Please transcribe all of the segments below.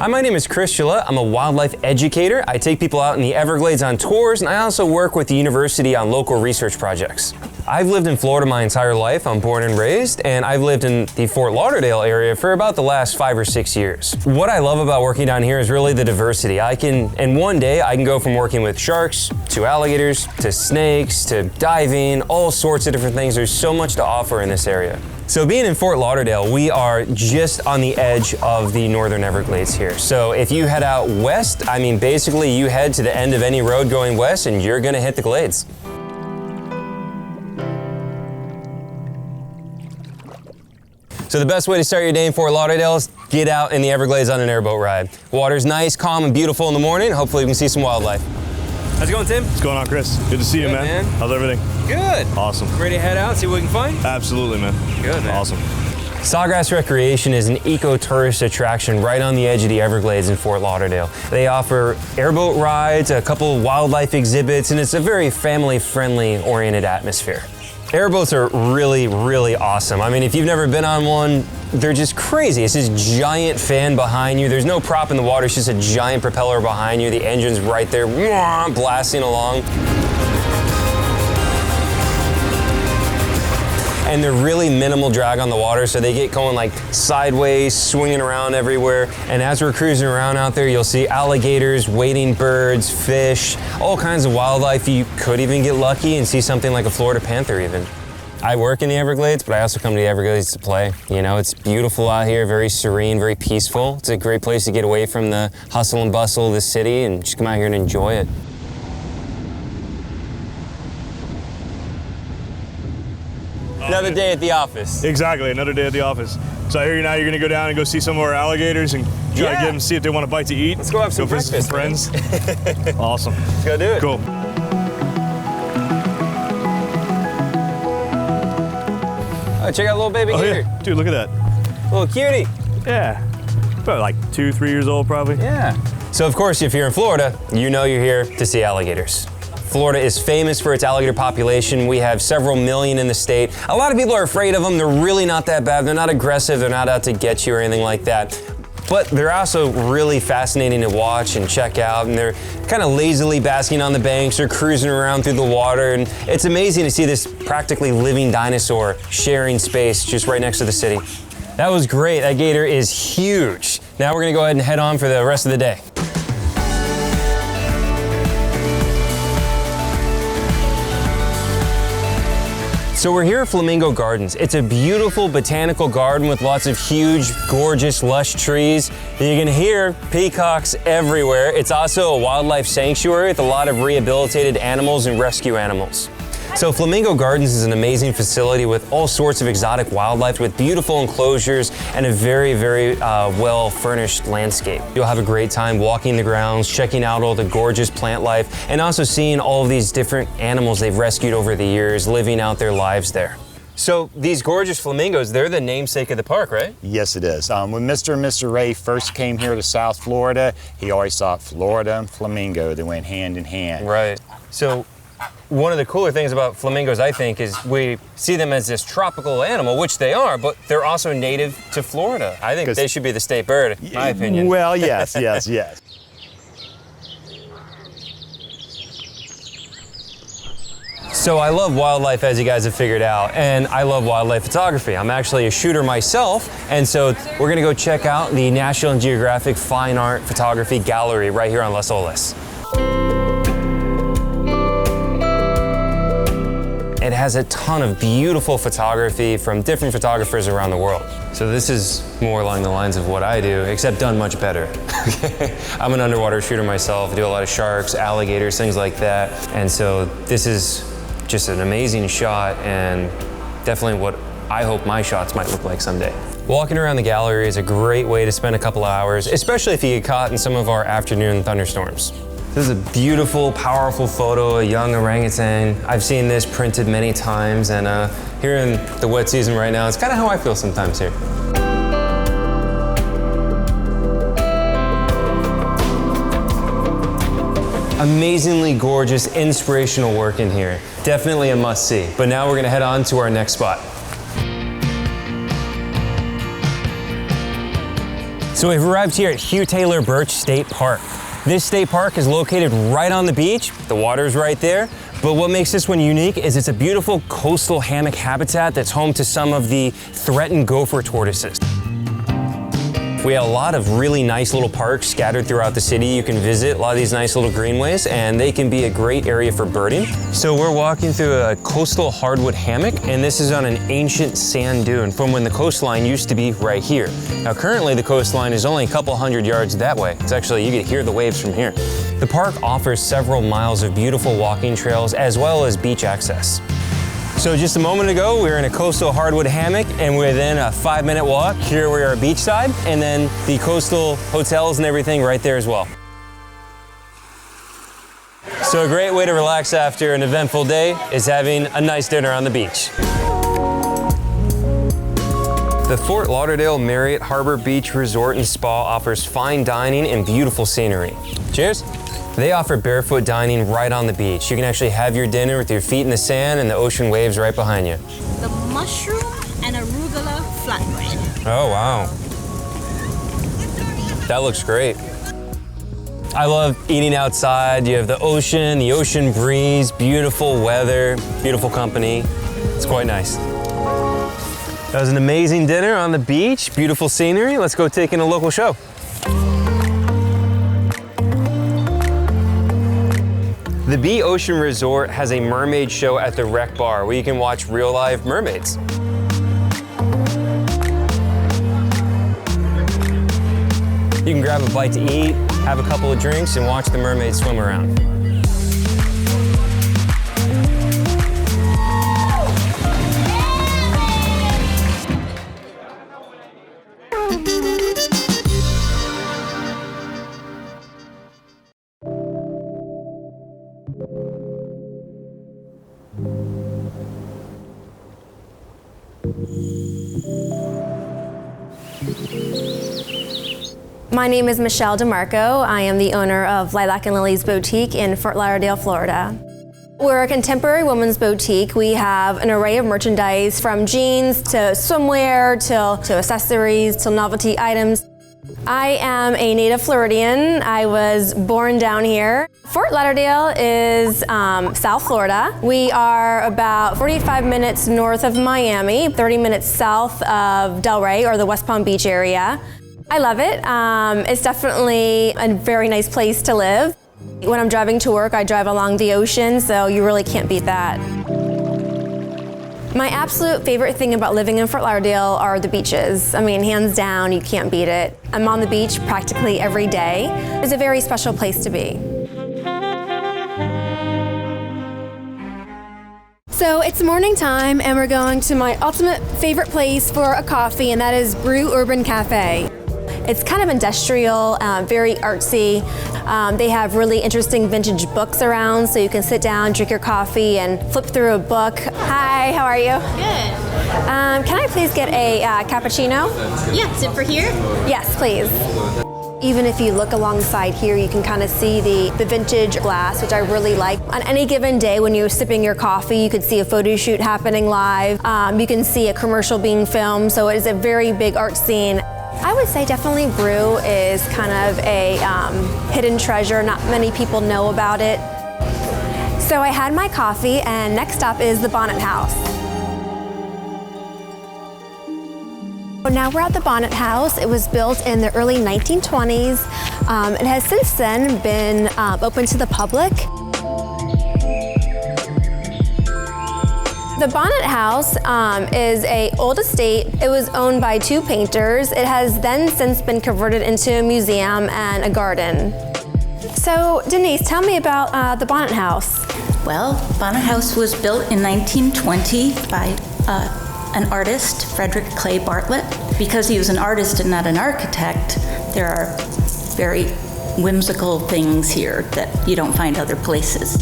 Hi, my name is Chris Gillette. I'm a wildlife educator. I take people out in the Everglades on tours, and I also work with the university on local research projects. I've lived in Florida my entire life. I'm born and raised, and I've lived in the Fort Lauderdale area for about the last 5 or 6 years. What I love about working down here is really the diversity. In one day, I can go from working with sharks, to alligators, to snakes, to diving, all sorts of different things. There's so much to offer in this area. So being in Fort Lauderdale, we are just on the edge of the northern Everglades here. So if you head out west, I mean, basically you head to the end of any road going west and you're gonna hit the Glades. So the best way to start your day in Fort Lauderdale is get out in the Everglades on an airboat ride. Water's nice, calm, and beautiful in the morning. Hopefully we can see some wildlife. How's it going, Tim? What's going on, Chris? Good to see you, man. How's everything? Good. Awesome. Ready to head out, see what we can find? Absolutely, man. Good, man. Awesome. Sawgrass Recreation is an eco-tourist attraction right on the edge of the Everglades in Fort Lauderdale. They offer airboat rides, a couple wildlife exhibits, and it's a very family-friendly oriented atmosphere. Airboats are really, really awesome. I mean, if you've never been on one, they're just crazy. It's this giant fan behind you. There's no prop in the water, it's just a giant propeller behind you. The engine's right there, blasting along. And they're really minimal drag on the water, so they get going like sideways, swinging around everywhere. And as we're cruising around out there, you'll see alligators, wading birds, fish, all kinds of wildlife. You could even get lucky and see something like a Florida panther even. I work in the Everglades, but I also come to the Everglades to play. You know, it's beautiful out here, very serene, very peaceful. It's a great place to get away from the hustle and bustle of the city and just come out here and enjoy it. Another day at the office. Exactly, another day at the office. So I hear you now you're gonna go down and go see some of our alligators and try to get them, see if they want a bite to eat. Let's go have some breakfast, friends. Awesome. Let's go do it. Cool. Oh, check out little baby gator. Yeah. Dude, look at that. Little cutie. Yeah. About like 2, 3 years old probably. Yeah. So of course, if you're in Florida, you know you're here to see alligators. Florida is famous for its alligator population. We have several million in the state. A lot of people are afraid of them. They're really not that bad. They're not aggressive. They're not out to get you or anything like that. But they're also really fascinating to watch and check out. And they're kind of lazily basking on the banks or cruising around through the water. And it's amazing to see this practically living dinosaur sharing space just right next to the city. That was great. That gator is huge. Now we're gonna go ahead and head on for the rest of the day. So we're here at Flamingo Gardens. It's a beautiful botanical garden with lots of huge, gorgeous, lush trees. And you can hear peacocks everywhere. It's also a wildlife sanctuary with a lot of rehabilitated animals and rescue animals. So Flamingo Gardens is an amazing facility with all sorts of exotic wildlife with beautiful enclosures and a very, very well-furnished landscape. You'll have a great time walking the grounds, checking out all the gorgeous plant life, and also seeing all of these different animals they've rescued over the years, living out their lives there. So these gorgeous flamingos, they're the namesake of the park, right? Yes, it is. When Mr. and Mr. Ray first came here to South Florida, he always thought Florida and flamingo, they went hand in hand. Right. So one of the cooler things about flamingos, I think, is we see them as this tropical animal, which they are, but they're also native to Florida. I think they should be the state bird, in my opinion. Well, yes, yes, yes. So I love wildlife, as you guys have figured out, and I love wildlife photography. I'm actually a shooter myself, and so we're gonna go check out the National Geographic Fine Art Photography Gallery right here on Las Olas. It has a ton of beautiful photography from different photographers around the world. So this is more along the lines of what I do, except done much better. I'm an underwater shooter myself. I do a lot of sharks, alligators, things like that. And so this is just an amazing shot and definitely what I hope my shots might look like someday. Walking around the gallery is a great way to spend a couple of hours, especially if you get caught in some of our afternoon thunderstorms. This is a beautiful, powerful photo, a young orangutan. I've seen this printed many times, and here in the wet season right now, it's kind of how I feel sometimes here. Amazingly gorgeous, inspirational work in here. Definitely a must-see. But now we're gonna head on to our next spot. So we've arrived here at Hugh Taylor Birch State Park. This state park is located right on the beach. The water's right there. But what makes this one unique is it's a beautiful coastal hammock habitat that's home to some of the threatened gopher tortoises. We have a lot of really nice little parks scattered throughout the city. You can visit a lot of these nice little greenways, and they can be a great area for birding. So we're walking through a coastal hardwood hammock, and this is on an ancient sand dune from when the coastline used to be right here. Now currently the coastline is only a couple hundred yards that way. It's actually, you can hear the waves from here. The park offers several miles of beautiful walking trails as well as beach access. So just a moment ago, we were in a coastal hardwood hammock, and within a 5-minute walk, here we are beachside, and then the coastal hotels and everything right there as well. So a great way to relax after an eventful day is having a nice dinner on the beach. The Fort Lauderdale Marriott Harbor Beach Resort and Spa offers fine dining and beautiful scenery. Cheers. They offer barefoot dining right on the beach. You can actually have your dinner with your feet in the sand and the ocean waves right behind you. The mushroom and arugula flatbread. Oh, wow. That looks great. I love eating outside. You have the ocean breeze, beautiful weather, beautiful company. It's quite nice. That was an amazing dinner on the beach, beautiful scenery. Let's go take in a local show. The Bee Ocean Resort has a mermaid show at the Rec Bar where you can watch real live mermaids. You can grab a bite to eat, have a couple of drinks, and watch the mermaids swim around. My name is Michelle DiMarco. I am the owner of Lilac and Lily's Boutique in Fort Lauderdale, Florida. We're a contemporary women's boutique. We have an array of merchandise from jeans to swimwear to accessories to novelty items. I am a native Floridian. I was born down here. Fort Lauderdale is South Florida. We are about 45 minutes north of Miami, 30 minutes south of Delray or the West Palm Beach area. I love it. It's definitely a very nice place to live. When I'm driving to work, I drive along the ocean, so you really can't beat that. My absolute favorite thing about living in Fort Lauderdale are the beaches. I mean, hands down, you can't beat it. I'm on the beach practically every day. It's a very special place to be. So it's morning time, and we're going to my ultimate favorite place for a coffee, and that is Brew Urban Cafe. It's kind of industrial, very artsy. They have really interesting vintage books around, so you can sit down, drink your coffee, and flip through a book. Hi, how are you? Good. Can I please get a cappuccino? Yeah, sit for here. Yes, please. Even if you look alongside here, you can kind of see the vintage glass, which I really like. On any given day when you're sipping your coffee, you could see a photo shoot happening live. You can see a commercial being filmed, so it is a very big art scene. I would say definitely Brew is kind of a hidden treasure. Not many people know about it. So I had my coffee, and next up is the Bonnet House. So now we're at the Bonnet House. It was built in the early 1920s. It has since then been open to the public. The Bonnet House is an old estate. It was owned by two painters. It has then since been converted into a museum and a garden. So Denise, tell me about the Bonnet House. Well, Bonnet House was built in 1920 by an artist, Frederick Clay Bartlett. Because he was an artist and not an architect, there are very whimsical things here that you don't find other places.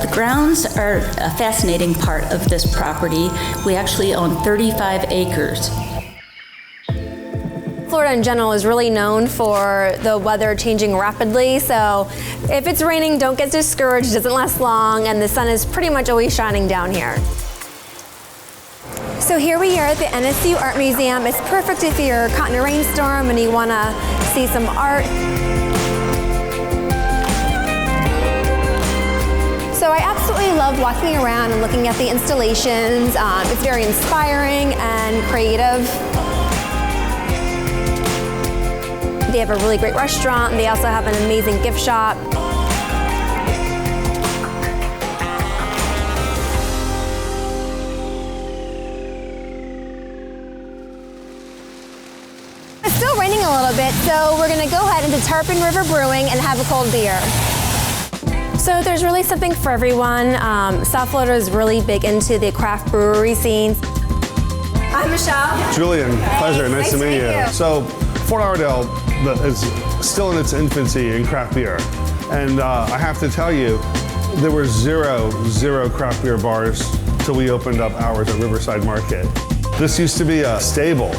The grounds are a fascinating part of this property. We actually own 35 acres. Florida in general is really known for the weather changing rapidly, so if it's raining, don't get discouraged. It doesn't last long, and the sun is pretty much always shining down here. So here we are at the NSU Art Museum. It's perfect if you're caught in a rainstorm and you want to see some art. So I absolutely love walking around and looking at the installations. It's very inspiring and creative. They have a really great restaurant, and they also have an amazing gift shop. It's still raining a little bit, so we're gonna go ahead into Tarpon River Brewing and have a cold beer. So there's really something for everyone. South Florida is really big into the craft brewery scenes. I'm Michelle. Julian, pleasure, nice to meet you. So Fort Lauderdale is still in its infancy in craft beer. And I have to tell you, there were zero craft beer bars till we opened up ours at Riverside Market. This used to be a stable.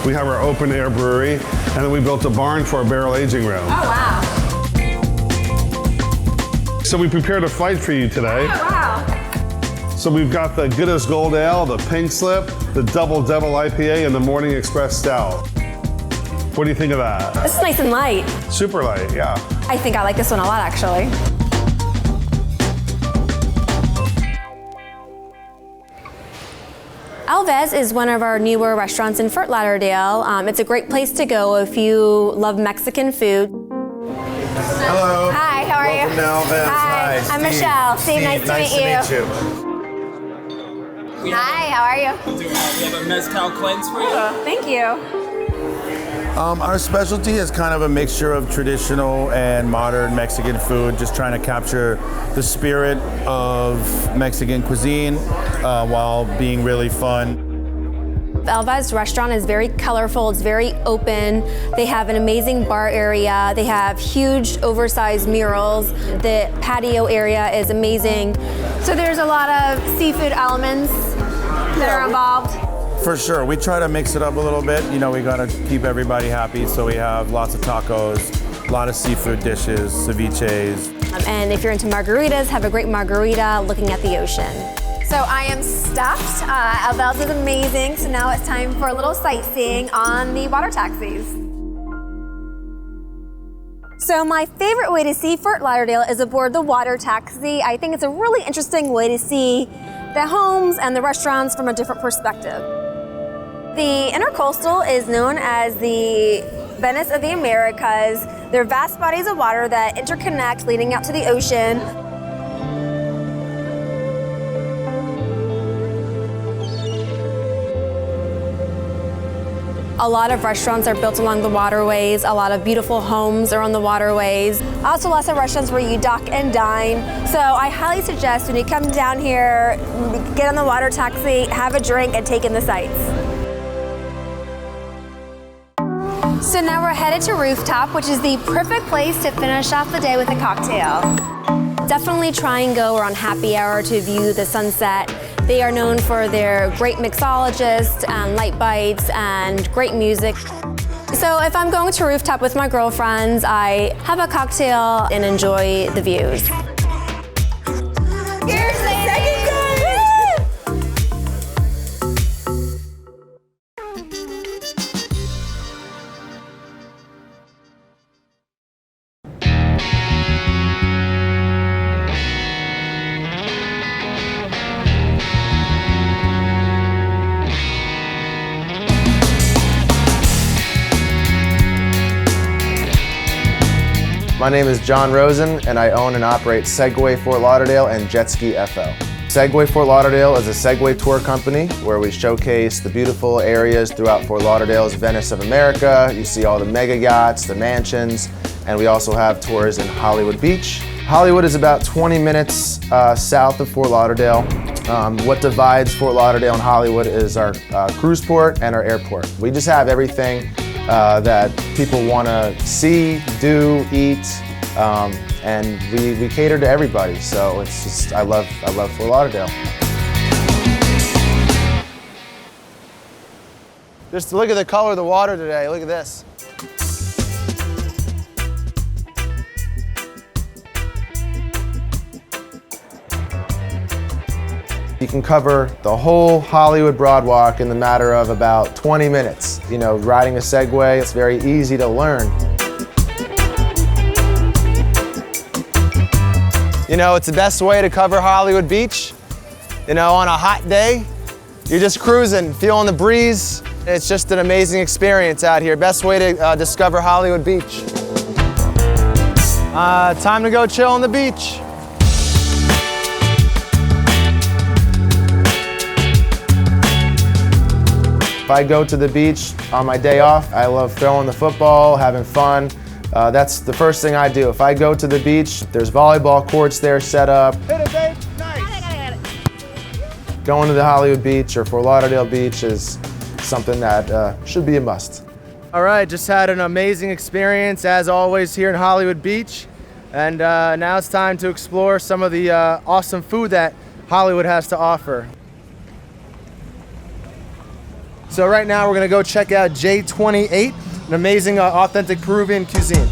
We have our open air brewery, and then we built a barn for our barrel aging room. Oh, wow. So we prepared a fight for you today. Oh, wow. So we've got the Good as Gold Ale, the Pink Slip, the Double Devil IPA, and the Morning Express Stout. What do you think of that? This is nice and light. Super light, yeah. I think I like this one a lot, actually. Alves is one of our newer restaurants in Fort Lauderdale. It's a great place to go if you love Mexican food. Hello. Hi, how are Welcome you? to Alves. Hi, I'm Michelle. Steve, nice to meet you. Hi, how are you? We have a mezcal cleanse for you. Thank you. Our specialty is kind of a mixture of traditional and modern Mexican food, just trying to capture the spirit of Mexican cuisine while being really fun. The Alves restaurant is very colorful, it's very open. They have an amazing bar area. They have huge oversized murals. The patio area is amazing. So there's a lot of seafood elements that are involved. For sure, we try to mix it up a little bit. You know, we gotta keep everybody happy, so we have lots of tacos, a lot of seafood dishes, ceviches. And if you're into margaritas, have a great margarita looking at the ocean. So I am stuffed. Alves is amazing, so now it's time for a little sightseeing on the water taxis. So my favorite way to see Fort Lauderdale is aboard the water taxi. I think it's a really interesting way to see the homes and the restaurants from a different perspective. The Intercoastal is known as the Venice of the Americas. They're vast bodies of water that interconnect leading out to the ocean. A lot of restaurants are built along the waterways. A lot of beautiful homes are on the waterways. Also lots of restaurants where you dock and dine. So I highly suggest when you come down here, get on the water taxi, have a drink, and take in the sights. So now we're headed to Rooftop, which is the perfect place to finish off the day with a cocktail. Definitely try and go around happy hour to view the sunset. They are known for their great mixologists and light bites and great music. So if I'm going to Rooftop with my girlfriends, I have a cocktail and enjoy the views. Here's the second time! My name is John Rosen, and I own and operate Segway Fort Lauderdale and Jet Ski FL. Segway Fort Lauderdale is a Segway tour company where we showcase the beautiful areas throughout Fort Lauderdale's Venice of America. You see all the mega yachts, the mansions, and we also have tours in Hollywood Beach. Hollywood is about 20 minutes south of Fort Lauderdale. What divides Fort Lauderdale and Hollywood is our cruise port and our airport. We just have everything that people want to see, do, eat, and we cater to everybody. So it's just, I love Fort Lauderdale. Just look at the color of the water today. Look at this. You can cover the whole Hollywood Broadwalk in the matter of about 20 minutes. You know, riding a Segway, it's very easy to learn. You know, it's the best way to cover Hollywood Beach. You know, on a hot day, you're just cruising, feeling the breeze. It's just an amazing experience out here. Best way to discover Hollywood Beach. Time to go chill on the beach. If I go to the beach on my day off, I love throwing the football, having fun. That's the first thing I do. If I go to the beach, there's volleyball courts there set up. Hit it, babe. Nice. Going to the Hollywood Beach or Fort Lauderdale Beach is something that should be a must. All right, just had an amazing experience as always here in Hollywood Beach. And now it's time to explore some of the awesome food that Hollywood has to offer. So right now we're gonna go check out J28, an amazing authentic Peruvian cuisine.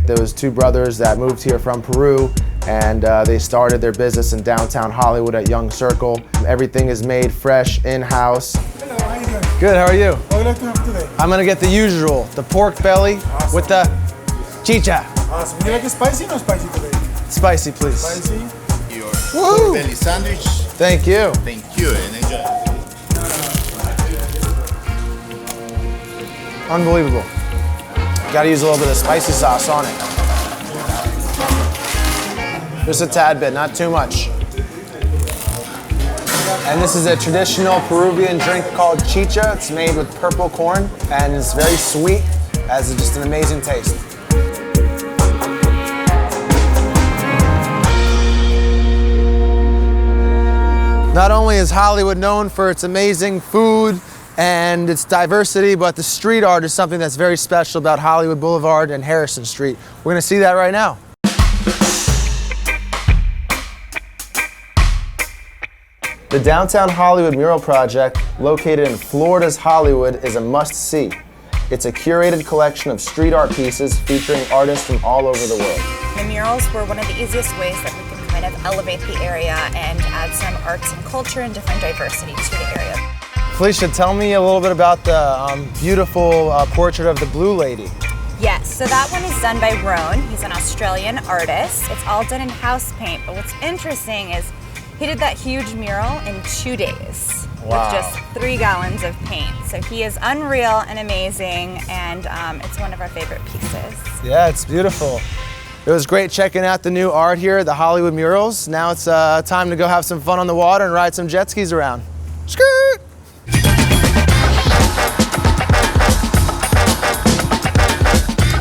There was two brothers that moved here from Peru, and they started their business in downtown Hollywood at Young Circle. Everything is made fresh, in-house. Hello, how are you doing? Good, how are you? What would you like to have today? I'm gonna get the usual, the pork belly with the chicha. Awesome. Would you like it spicy or no spicy today? Spicy, please. Spicy. Your Woo! belly sandwich. Thank you. Thank you, and enjoy. Unbelievable. Gotta use a little bit of spicy sauce on it. Just a tad bit, not too much. And this is a traditional Peruvian drink called chicha. It's made with purple corn, and it's very sweet, has just an amazing taste. Not only is Hollywood known for its amazing food and its diversity, but the street art is something that's very special about Hollywood Boulevard and Harrison Street. We're gonna see that right now. The Downtown Hollywood Mural Project, located in Florida's Hollywood, is a must-see. It's a curated collection of street art pieces featuring artists from all over the world. The murals were one of the easiest ways that we can kind of elevate the area and add some arts and culture and different diversity to the area. Felicia, tell me a little bit about the beautiful portrait of the Blue Lady. Yes, so that one is done by Roan. He's an Australian artist. It's all done in house paint, but what's interesting is he did that huge mural in 2 days. Wow. With just 3 gallons of paint. So he is unreal and amazing, and it's one of our favorite pieces. Yeah, it's beautiful. It was great checking out the new art here, the Hollywood murals. Now it's time to go have some fun on the water and ride some jet skis around. Skirt!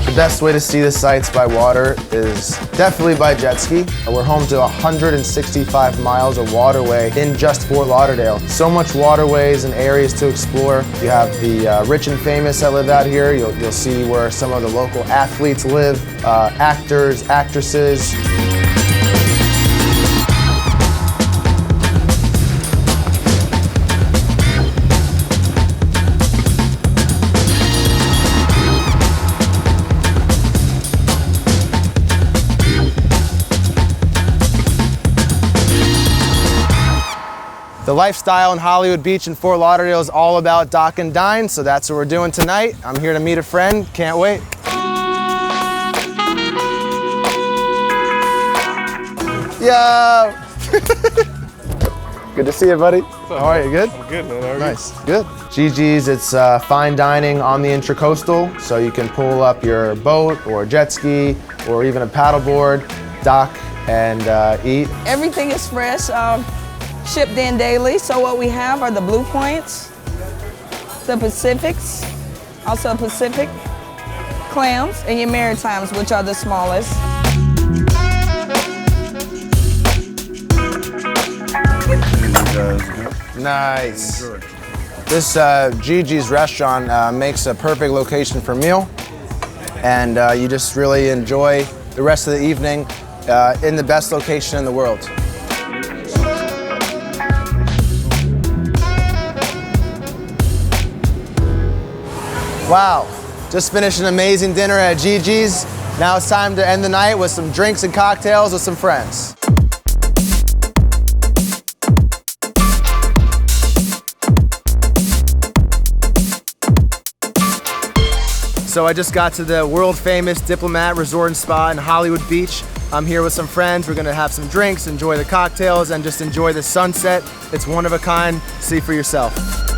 The best way to see the sights by water is definitely by jet ski. We're home to 165 miles of waterway in just Fort Lauderdale. So much waterways and areas to explore. You have the rich and famous that live out here. You'll see where some of the local athletes live, actors, actresses. The lifestyle in Hollywood Beach and Fort Lauderdale is all about dock and dine, so that's what we're doing tonight. I'm here to meet a friend, can't wait. Yo! Good to see you, buddy. How are you, good? I'm good, man. How are you? Nice, good. Gigi's, it's fine dining on the Intracoastal, so you can pull up your boat or jet ski or even a paddleboard, dock, and eat. Everything is fresh. Shipped in daily. So what we have are the Blue Points, the Pacifics, also Pacific clams, and your Maritimes, which are the smallest. Nice. This Gigi's restaurant makes a perfect location for a meal, and you just really enjoy the rest of the evening in the best location in the world. Wow, just finished an amazing dinner at Gigi's. Now it's time to end the night with some drinks and cocktails with some friends. So I just got to the world famous Diplomat Resort and Spa in Hollywood Beach. I'm here with some friends. We're gonna have some drinks, enjoy the cocktails, and just enjoy the sunset. It's one of a kind. See for yourself.